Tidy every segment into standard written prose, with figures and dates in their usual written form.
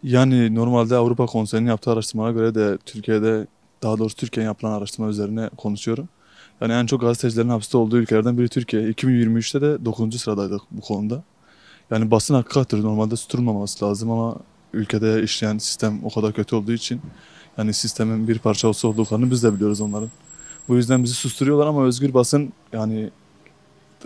Yani normalde Avrupa Konseyi'nin yaptığı araştırmalara göre de Türkiye'de, daha doğrusu Türkiye'nin yapılan araştırma üzerine konuşuyorum. Yani en çok gazetecilerin hapiste olduğu ülkelerden biri Türkiye. 2023'te de 9. sıradaydık bu konuda. Yani basın hakikattır. Normalde susturulmaması lazım ama ülkede işleyen sistem o kadar kötü olduğu için yani sistemin bir parçası olduklarını biz de biliyoruz onların. Bu yüzden bizi susturuyorlar ama özgür basın yani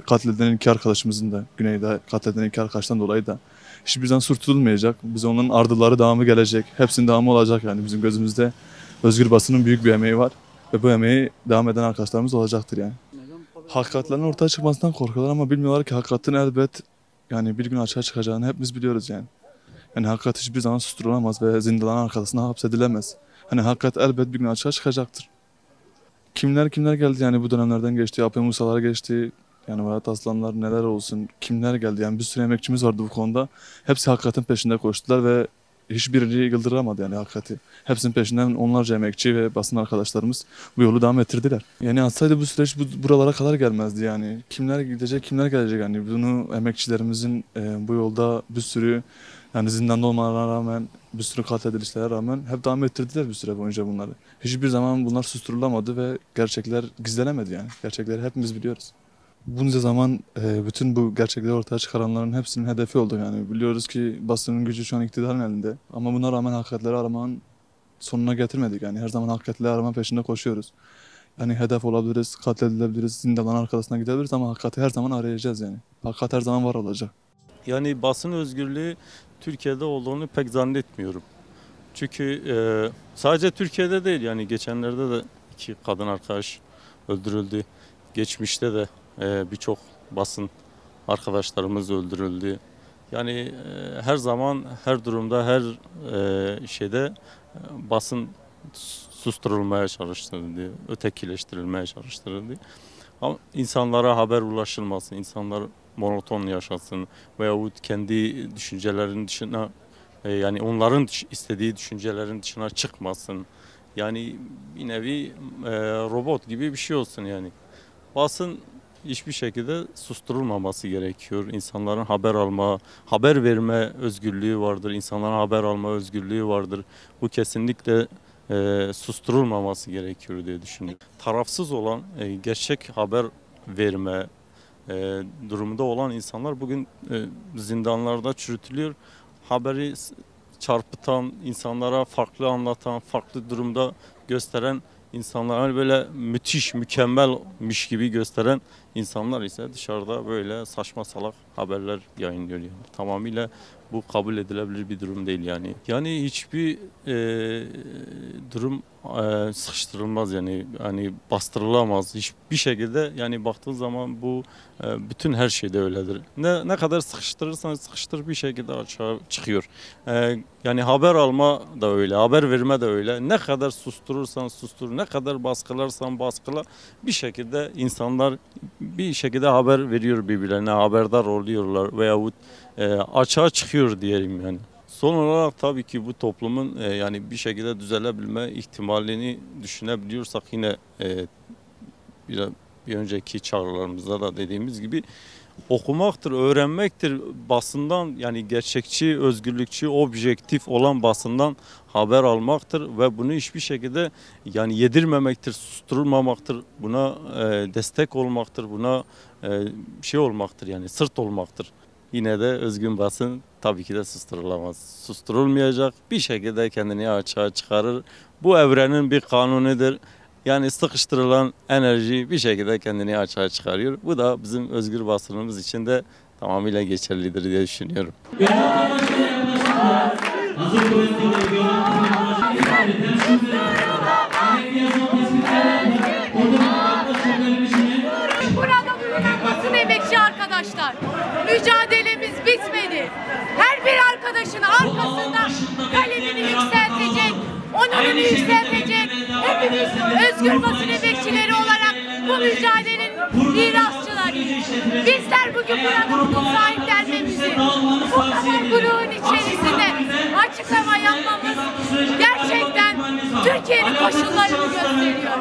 katledilen iki arkadaşımızın da güneyde katledilen iki arkadaştan dolayı da hiçbir zaman susturulmayacak. Biz onların ardıları devamı gelecek. Hepsinin devamı olacak yani bizim gözümüzde özgür basının büyük bir emeği var. Ve bu emeği devam eden arkadaşlarımız olacaktır yani. Hakikatlerin ortaya çıkmasından korkuyorlar ama bilmiyorlar ki hakikatin elbet yani bir gün açığa çıkacağını hepimiz biliyoruz yani. Yani hakikat hiçbir zaman susturulamaz ve zindanların arkasına hapsedilemez. Hani hakikat elbet bir gün açığa çıkacaktır. Kimler kimler geldi yani bu dönemlerden geçti, AP Musalar geçti. Yani Vedat Aslanlar neler olsun, kimler geldi yani bir sürü emekçimiz vardı bu konuda. Hepsi hakikatin peşinde koştular ve hiçbiri yıldıramadı yani hakikati. Hepsinin peşinden onlarca emekçi ve basın arkadaşlarımız bu yolu devam ettirdiler. Yani atsaydı bu süreç buralara kadar gelmezdi yani. Kimler gidecek, kimler gelecek yani. Bunu emekçilerimizin bu yolda bir sürü yani zindanda olmalarına rağmen, bir sürü katledilişlere rağmen hep devam ettirdiler bir süre boyunca bunları. Hiçbir zaman bunlar susturulamadı ve gerçekler gizlenemedi yani. Gerçekleri hepimiz biliyoruz. Bunca zaman bütün bu gerçekleri ortaya çıkaranların hepsinin hedefi oldu yani. Biliyoruz ki basının gücü şu an iktidarın elinde. Ama buna rağmen hakikatleri aramanın sonuna getirmedik yani. Her zaman hakikatleri arama peşinde koşuyoruz. Yani hedef olabiliriz, katledilebiliriz, zindanların arkasına gidebiliriz ama hakikati her zaman arayacağız yani. Hakikat her zaman var olacak. Yani basın özgürlüğü Türkiye'de olduğunu pek zannetmiyorum. Çünkü sadece Türkiye'de değil yani geçenlerde de iki kadın arkadaş öldürüldü. Geçmişte de birçok basın arkadaşlarımız öldürüldü. Yani her zaman, her durumda, her şeyde basın susturulmaya çalıştırıldı, ötekileştirilmeye çalıştırıldı. Ama insanlara haber ulaşılmasın, insanlar monoton yaşasın veyahut kendi düşüncelerinin dışına yani onların istediği düşüncelerin dışına çıkmasın. Yani bir nevi robot gibi bir şey olsun yani. Basın hiçbir şekilde susturulmaması gerekiyor. İnsanların haber alma, haber verme özgürlüğü vardır. İnsanların haber alma özgürlüğü vardır. Bu kesinlikle susturulmaması gerekiyor diye düşünüyorum. Tarafsız olan, gerçek haber verme durumunda olan insanlar bugün zindanlarda çürütülüyor. Haberi çarpıtan, insanlara farklı anlatan, farklı durumda gösteren insanlar, hani böyle müthiş, mükemmelmiş gibi gösteren insanlar ise dışarıda böyle saçma salak haberler yayınlıyor yani. Tamamıyla bu kabul edilebilir bir durum değil yani. Yani hiçbir durum sıkıştırılmaz yani. Hani bastırılamaz hiçbir şekilde yani baktığın zaman bu bütün her şeyde öyledir. Ne kadar sıkıştırırsan sıkıştır bir şekilde açığa çıkıyor. Yani haber alma da öyle, haber verme de öyle. Ne kadar susturursan sustur, ne kadar baskılarsan baskıla bir şekilde insanlar bir şekilde haber veriyor birbirlerine, haberdar oluyorlar veyahut açığa çıkıyor diyelim yani. Son olarak tabii ki bu toplumun yani bir şekilde düzelebilme ihtimalini düşünebiliyorsak yine bir önceki çağrılarımızda da dediğimiz gibi okumaktır, öğrenmektir. Basından yani gerçekçi, özgürlükçü, objektif olan basından haber almaktır ve bunu hiçbir şekilde yani yedirmemektir, susturulmamaktır. Buna destek olmaktır, buna şey olmaktır yani sırt olmaktır. Yine de özgün basın tabii ki de susturulamaz. Susturulmayacak, bir şekilde kendini açığa çıkarır. Bu evrenin bir kanunudur. Yani sıkıştırılan enerji bir şekilde kendini açığa çıkarıyor. Bu da bizim özgür basınımız için de tamamıyla geçerlidir diye düşünüyorum. Burada bulunan basın emekçi arkadaşlar, mücadelemiz bitmedi. Her bir arkadaşın arkasında kalemini yükseltecek, onurunu yükseltecek. Hepimiz özgür basın emekçileri olarak bu mücadelenin mirasçılarıyız. Bizler bugün burada bunu sahiplenmemizi, bu kadar grubun içerisinde açıklama yapmamız gerçekten Türkiye'nin koşullarını gösteriyor.